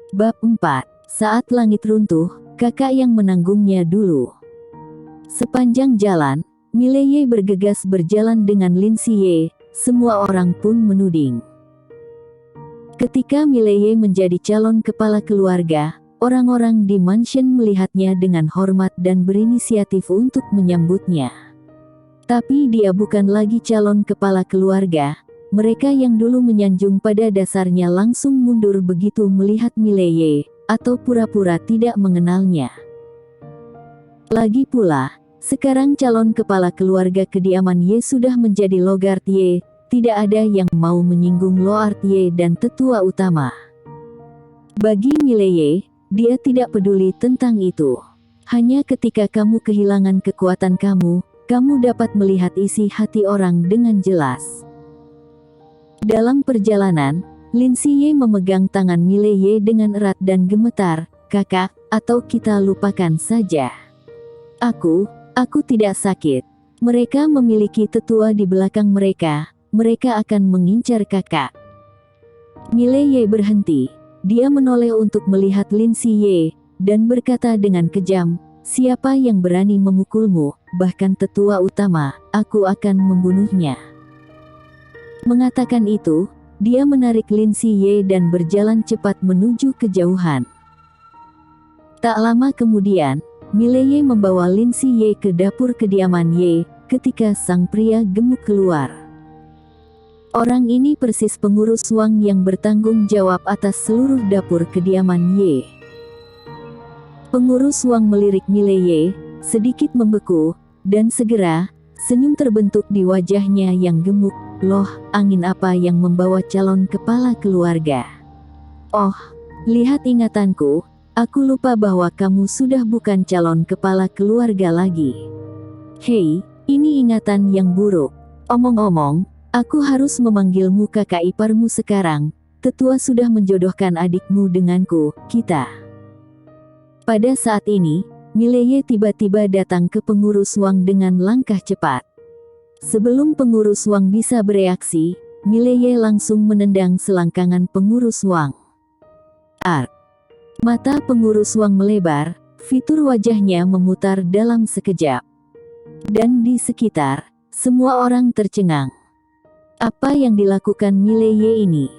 Bab 4. Saat langit runtuh, kakak yang menanggungnya dulu. Sepanjang jalan, Mileye bergegas berjalan dengan Lin Siye, semua orang pun menuding. Ketika Mileye menjadi calon kepala keluarga, orang-orang di mansion melihatnya dengan hormat dan berinisiatif untuk menyambutnya. Tapi dia bukan lagi calon kepala keluarga. Mereka yang dulu menyanjung pada dasarnya langsung mundur begitu melihat Mileye, atau pura-pura tidak mengenalnya. Lagi pula, sekarang calon kepala keluarga kediaman Ye sudah menjadi Logard Ye, tidak ada yang mau menyinggung Lord Ye dan tetua utama. Bagi Mileye, dia tidak peduli tentang itu. Hanya ketika kamu kehilangan kekuatan kamu dapat melihat isi hati orang dengan jelas. Dalam perjalanan, Lin Siye memegang tangan Mileye dengan erat dan gemetar. Kakak, atau kita lupakan saja. Aku tidak sakit. Mereka memiliki tetua di belakang mereka. Mereka akan mengincar kakak. Mileye berhenti. Dia menoleh untuk melihat Lin Siye, dan berkata dengan kejam, siapa yang berani memukulmu, bahkan tetua utama, aku akan membunuhnya. Mengatakan itu, dia menarik Lin Siye dan berjalan cepat menuju kejauhan. Tak lama kemudian, Mileye membawa Lin Siye ke dapur kediaman Ye, ketika sang pria gemuk keluar. Orang ini persis pengurus Wang yang bertanggung jawab atas seluruh dapur kediaman Ye. Pengurus Wang melirik Mileye, sedikit membeku, dan segera, senyum terbentuk di wajahnya yang gemuk. Loh, angin apa yang membawa calon kepala keluarga? Oh, lihat ingatanku, aku lupa bahwa kamu sudah bukan calon kepala keluarga lagi. Hei, ini ingatan yang buruk. Omong-omong, aku harus memanggilmu kakak iparmu sekarang. Tetua sudah menjodohkan adikmu denganku, kita. Pada saat ini, Mileye tiba-tiba datang ke pengurus Wang dengan langkah cepat. Sebelum pengurus Wang bisa bereaksi, Mileye langsung menendang selangkangan pengurus Wang. Mata pengurus Wang melebar, fitur wajahnya memutar dalam sekejap. Dan di sekitar, semua orang tercengang. Apa yang dilakukan Mileye ini?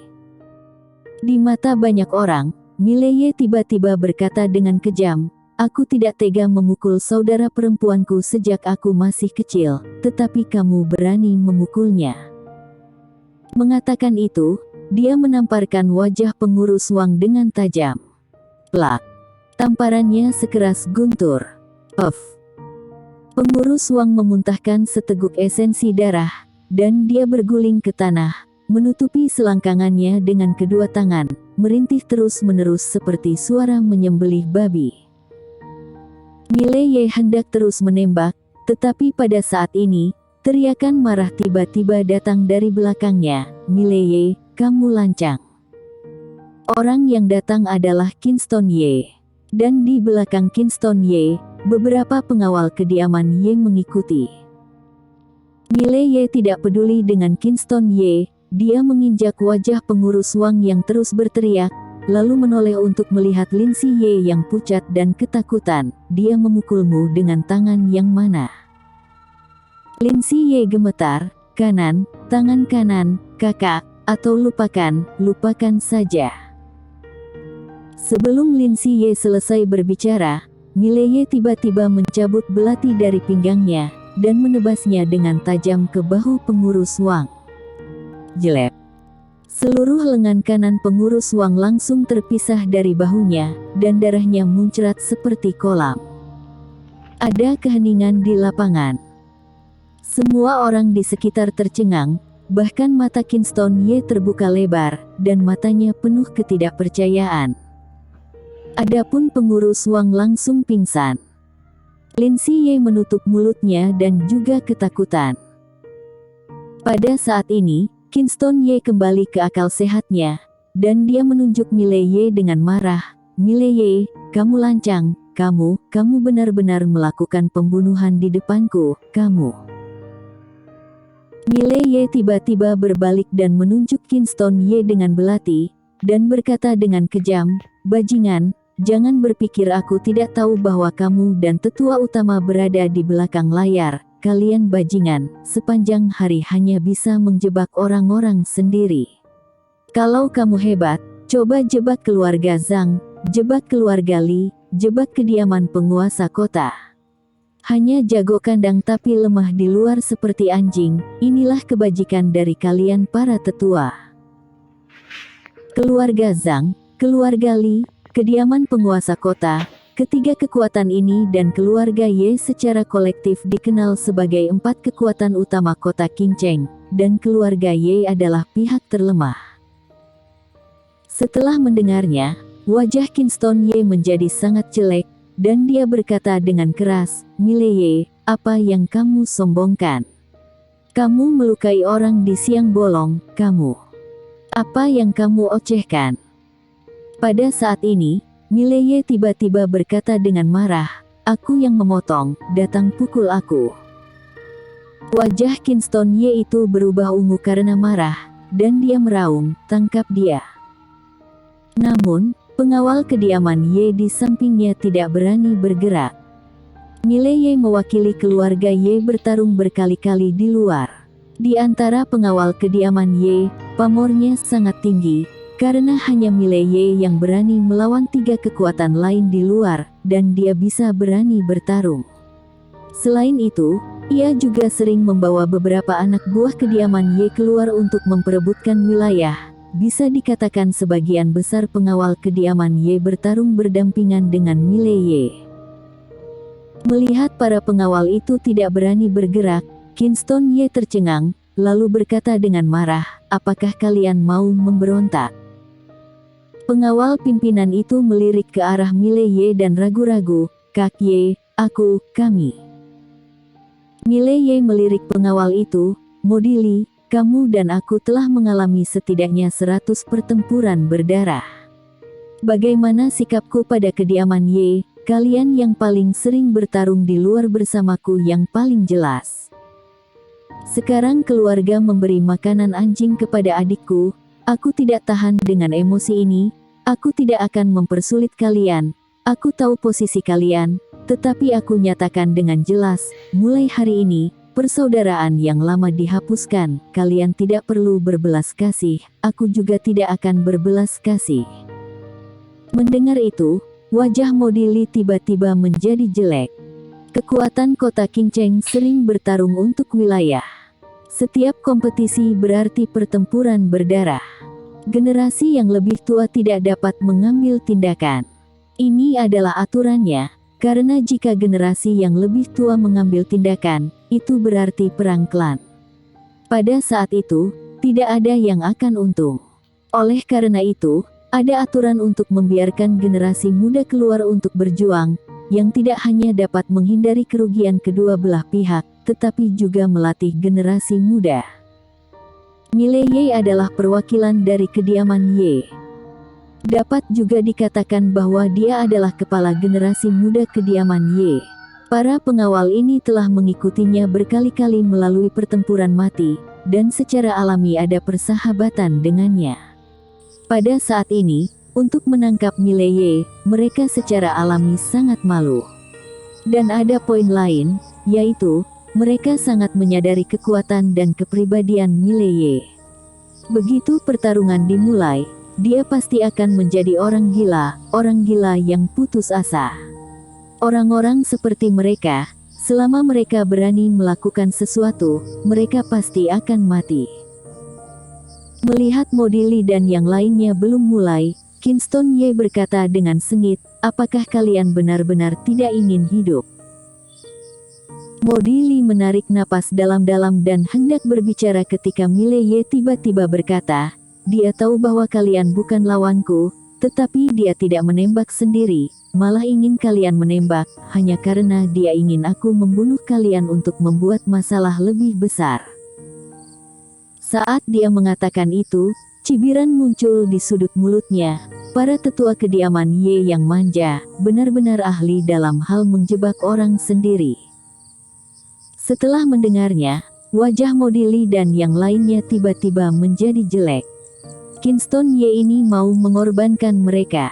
Di mata banyak orang, Mileye tiba-tiba berkata dengan kejam, aku tidak tega memukul saudara perempuanku sejak aku masih kecil, tetapi kamu berani memukulnya. Mengatakan itu, dia menamparkan wajah pengurus Wang dengan tajam. Plak. Tamparannya sekeras guntur. Puff. Pengurus Wang memuntahkan seteguk esensi darah, dan dia berguling ke tanah, menutupi selangkangannya dengan kedua tangan, merintih terus-menerus seperti suara menyembelih babi. Mileye hendak terus menembak, tetapi pada saat ini, teriakan marah tiba-tiba datang dari belakangnya. Mileye, kamu lancang. Orang yang datang adalah Kingston Ye. Dan di belakang Kingston Ye, beberapa pengawal kediaman Ye mengikuti. Mileye tidak peduli dengan Kingston Ye, dia menginjak wajah pengurus Wang yang terus berteriak, lalu menoleh untuk melihat Lin Siye yang pucat dan ketakutan. Dia memukulmu dengan tangan yang mana? Lin Siye gemetar, kanan, tangan kanan, kakak, atau lupakan saja. Sebelum Lin Siye selesai berbicara, Mileye tiba-tiba mencabut belati dari pinggangnya, dan menebasnya dengan tajam ke bahu pengurus Wang. Jelek. Seluruh lengan kanan pengurus Wang langsung terpisah dari bahunya, dan darahnya muncrat seperti kolam. Ada keheningan di lapangan. Semua orang di sekitar tercengang, bahkan mata Kingston Ye terbuka lebar, dan matanya penuh ketidakpercayaan. Adapun pengurus Wang langsung pingsan. Lin Siye menutup mulutnya dan juga ketakutan. Pada saat ini, Kingston Ye kembali ke akal sehatnya, dan dia menunjuk Mileye dengan marah. Mileye, kamu lancang, kamu benar-benar melakukan pembunuhan di depanku, kamu. Mileye tiba-tiba berbalik dan menunjuk Kingston Ye dengan belati, dan berkata dengan kejam, bajingan, jangan berpikir aku tidak tahu bahwa kamu dan tetua utama berada di belakang layar. Kalian bajingan, sepanjang hari hanya bisa menjebak orang-orang sendiri. Kalau kamu hebat, coba jebak keluarga Zhang, jebak keluarga Li, jebak kediaman penguasa kota. Hanya jago kandang tapi lemah di luar seperti anjing, inilah kebajikan dari kalian para tetua. Keluarga Zhang, keluarga Li, kediaman penguasa kota, ketiga kekuatan ini dan keluarga Ye secara kolektif dikenal sebagai 4 kekuatan utama kota Qingcheng, dan keluarga Ye adalah pihak terlemah. Setelah mendengarnya, wajah Kingston Ye menjadi sangat jelek, dan dia berkata dengan keras, "Mileye, apa yang kamu sombongkan? Kamu melukai orang di siang bolong, kamu. Apa yang kamu ocehkan?" Pada saat ini, Mileye tiba-tiba berkata dengan marah, "Aku yang memotong, datang pukul aku." Wajah Kingston Ye itu berubah ungu karena marah, dan dia meraung, "Tangkap dia." Namun, pengawal kediaman Ye di sampingnya tidak berani bergerak. Mileye mewakili keluarga Ye bertarung berkali-kali di luar. Di antara pengawal kediaman Ye, pamornya sangat tinggi, karena hanya Mileye yang berani melawan 3 kekuatan lain di luar, dan dia bisa berani bertarung. Selain itu, ia juga sering membawa beberapa anak buah kediaman Ye keluar untuk memperebutkan wilayah. Bisa dikatakan sebagian besar pengawal kediaman Ye bertarung berdampingan dengan Mileye. Melihat para pengawal itu tidak berani bergerak, Kingston Ye tercengang, lalu berkata dengan marah, "Apakah kalian mau memberontak?" Pengawal pimpinan itu melirik ke arah Mileye dan ragu-ragu, "Kak Ye, kami." Mileye melirik pengawal itu, "Modili, kamu dan aku telah mengalami setidaknya 100 pertempuran berdarah. Bagaimana sikapku pada kediaman Ye? Kalian yang paling sering bertarung di luar bersamaku yang paling jelas. Sekarang keluarga memberi makanan anjing kepada adikku. Aku tidak tahan dengan emosi ini. Aku tidak akan mempersulit kalian. Aku tahu posisi kalian, tetapi aku nyatakan dengan jelas, mulai hari ini, persaudaraan yang lama dihapuskan. Kalian tidak perlu berbelas kasih, aku juga tidak akan berbelas kasih." Mendengar itu, wajah Modili tiba-tiba menjadi jelek. Kekuatan kota Qingcheng sering bertarung untuk wilayah. Setiap kompetisi berarti pertempuran berdarah. Generasi yang lebih tua tidak dapat mengambil tindakan. Ini adalah aturannya, karena jika generasi yang lebih tua mengambil tindakan, itu berarti perang klan. Pada saat itu, tidak ada yang akan untung. Oleh karena itu, ada aturan untuk membiarkan generasi muda keluar untuk berjuang, yang tidak hanya dapat menghindari kerugian kedua belah pihak, tetapi juga melatih generasi muda. Mileye adalah perwakilan dari kediaman Ye. Dapat juga dikatakan bahwa dia adalah kepala generasi muda kediaman Ye. Para pengawal ini telah mengikutinya berkali-kali melalui pertempuran mati, dan secara alami ada persahabatan dengannya. Pada saat ini, untuk menangkap Mileye, mereka secara alami sangat malu. Dan ada poin lain, yaitu, mereka sangat menyadari kekuatan dan kepribadian Mileye. Begitu pertarungan dimulai, dia pasti akan menjadi orang gila yang putus asa. Orang-orang seperti mereka, selama mereka berani melakukan sesuatu, mereka pasti akan mati. Melihat Modili dan yang lainnya belum mulai, Kingston Ye berkata dengan sengit, "Apakah kalian benar-benar tidak ingin hidup?" Modili menarik napas dalam-dalam dan hendak berbicara ketika Mileye tiba-tiba berkata, "Dia tahu bahwa kalian bukan lawanku, tetapi dia tidak menembak sendiri, malah ingin kalian menembak, hanya karena dia ingin aku membunuh kalian untuk membuat masalah lebih besar." Saat dia mengatakan itu, cibiran muncul di sudut mulutnya. Para tetua kediaman Ye yang manja, benar-benar ahli dalam hal menjebak orang sendiri. Setelah mendengarnya, wajah Modili dan yang lainnya tiba-tiba menjadi jelek. Kingston Ye ini mau mengorbankan mereka.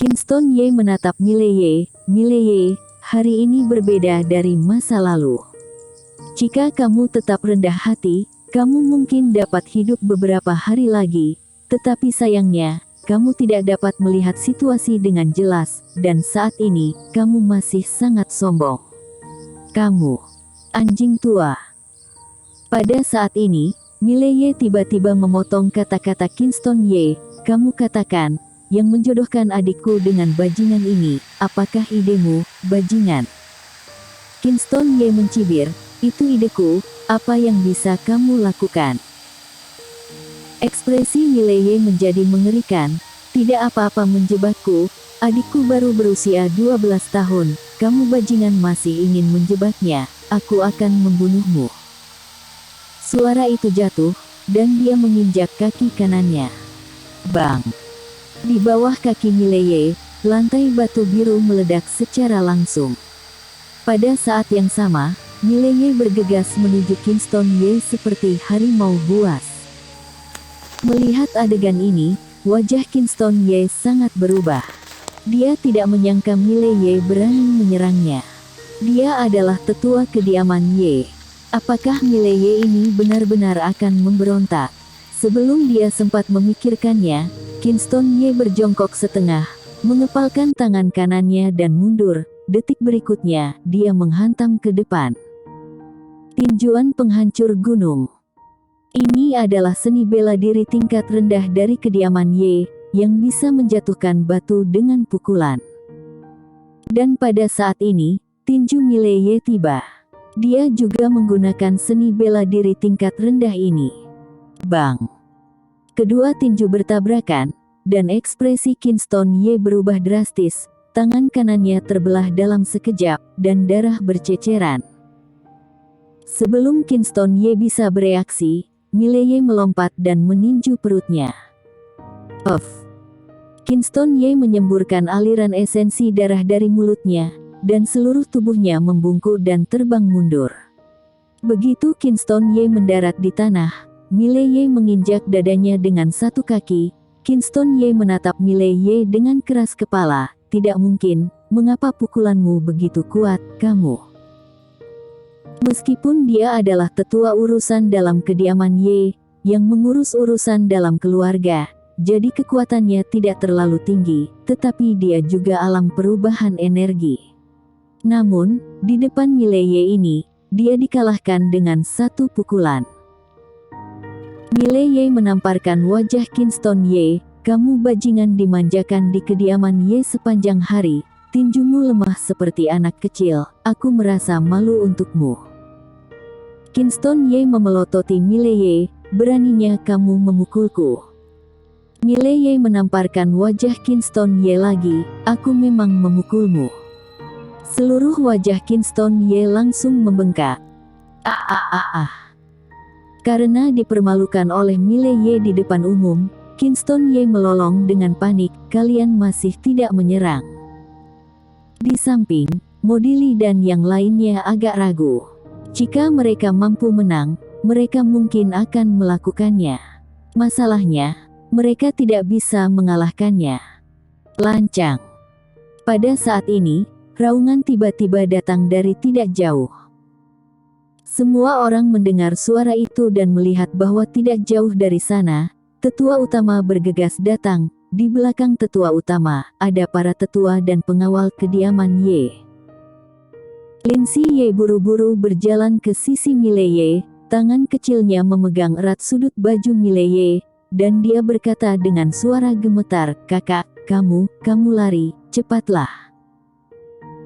Kingston Ye menatap Mileye. Mileye, hari ini berbeda dari masa lalu. Jika kamu tetap rendah hati, kamu mungkin dapat hidup beberapa hari lagi. Tetapi sayangnya, kamu tidak dapat melihat situasi dengan jelas, dan saat ini, kamu masih sangat sombong. Kamu, anjing tua. Pada saat ini, Mileye tiba-tiba memotong kata-kata Kingston Ye. Kamu katakan, yang menjodohkan adikku dengan bajingan ini, apakah idemu, bajingan? Kingston Ye mencibir, itu ideku, apa yang bisa kamu lakukan? Ekspresi Mileye menjadi mengerikan, tidak apa-apa menjebakku, adikku baru berusia 12 tahun, kamu bajingan masih ingin menjebaknya, aku akan membunuhmu. Suara itu jatuh, dan dia menginjak kaki kanannya. Bang! Di bawah kaki Mileye, lantai batu biru meledak secara langsung. Pada saat yang sama, Mileye bergegas menuju Kingston Ye seperti harimau buas. Melihat adegan ini, wajah Kingston Ye sangat berubah. Dia tidak menyangka Mileye berani menyerangnya. Dia adalah tetua kediaman Ye. Apakah Mileye ini benar-benar akan memberontak? Sebelum dia sempat memikirkannya, Kingston Ye berjongkok setengah, mengepalkan tangan kanannya dan mundur. Detik berikutnya, dia menghantam ke depan. Tinjuan penghancur gunung. Ini adalah seni bela diri tingkat rendah dari kediaman Ye, yang bisa menjatuhkan batu dengan pukulan. Dan pada saat ini, tinju Mileye tiba. Dia juga menggunakan seni bela diri tingkat rendah ini. Bang! Kedua tinju bertabrakan, dan ekspresi Kingston Ye berubah drastis, tangan kanannya terbelah dalam sekejap, dan darah berceceran. Sebelum Kingston Ye bisa bereaksi, Mileye melompat dan meninju perutnya. Puff! Kingston Ye menyemburkan aliran esensi darah dari mulutnya, dan seluruh tubuhnya membungkuk dan terbang mundur. Begitu Kingston Ye mendarat di tanah, Mileye menginjak dadanya dengan satu kaki. Kingston Ye menatap Mileye dengan keras kepala. Tidak mungkin, mengapa pukulanmu begitu kuat, kamu? Meskipun dia adalah tetua urusan dalam kediaman Ye, yang mengurus urusan dalam keluarga, jadi kekuatannya tidak terlalu tinggi, tetapi dia juga alam perubahan energi. Namun, di depan Mileye ini, dia dikalahkan dengan satu pukulan. Mileye menamparkan wajah Kingston Ye, kamu bajingan dimanjakan di kediaman Ye sepanjang hari, tinjumu lemah seperti anak kecil, aku merasa malu untukmu. Kingston Ye memelototi Mileye, beraninya kamu memukulku. Mileye menamparkan wajah Kingston Ye lagi, aku memang memukulmu. Seluruh wajah Kingston Ye langsung membengkak. Karena dipermalukan oleh Mileye di depan umum, Kingston Ye melolong dengan panik, kalian masih tidak menyerang. Di samping, Modili dan yang lainnya agak ragu. Jika mereka mampu menang, mereka mungkin akan melakukannya. Masalahnya, mereka tidak bisa mengalahkannya. Lancang. Pada saat ini, raungan tiba-tiba datang dari tidak jauh. Semua orang mendengar suara itu dan melihat bahwa tidak jauh dari sana, tetua utama bergegas datang. Di belakang tetua utama, ada para tetua dan pengawal kediaman Ye. Lin Si Ye buru-buru berjalan ke sisi Mileye, tangan kecilnya memegang erat sudut baju Mileye, dan dia berkata dengan suara gemetar, kakak, kamu lari, cepatlah.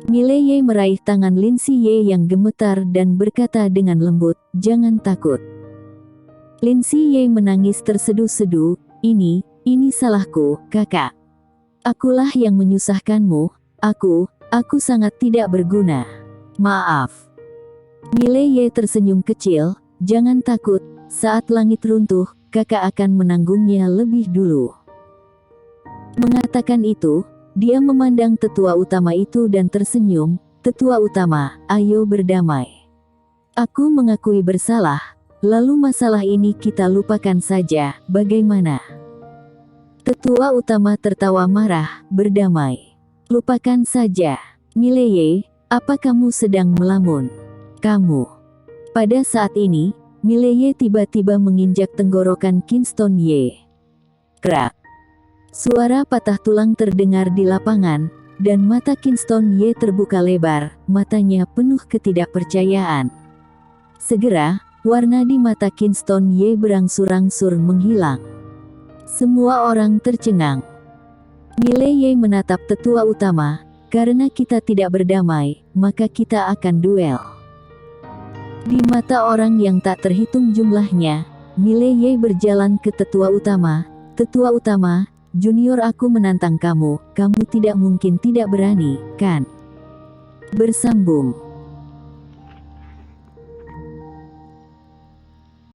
Mileye meraih tangan Lin Si Ye yang gemetar dan berkata dengan lembut, jangan takut. Lin Si Ye menangis terseduh-seduh, ini salahku, kakak. Akulah yang menyusahkanmu, aku sangat tidak berguna. Maaf. Mileye tersenyum kecil, jangan takut, saat langit runtuh, kakak akan menanggungnya lebih dulu. Mengatakan itu, dia memandang tetua utama itu dan tersenyum, tetua utama, ayo berdamai. Aku mengakui bersalah, lalu masalah ini kita lupakan saja, bagaimana? Tetua utama tertawa marah, berdamai. Lupakan saja. Mileye, apa kamu sedang melamun? Kamu. Pada saat ini, Mileye tiba-tiba menginjak tenggorokan Kingston Ye. Krak. Suara patah tulang terdengar di lapangan, dan mata Kingston Ye terbuka lebar, matanya penuh ketidakpercayaan. Segera, warna di mata Kingston Ye berangsur-angsur menghilang. Semua orang tercengang. Mileye menatap tetua utama, karena kita tidak berdamai, maka kita akan duel. Di mata orang yang tak terhitung jumlahnya, Mileye berjalan ke tetua utama. Tetua utama, junior aku menantang kamu, kamu tidak mungkin tidak berani, kan? Bersambung.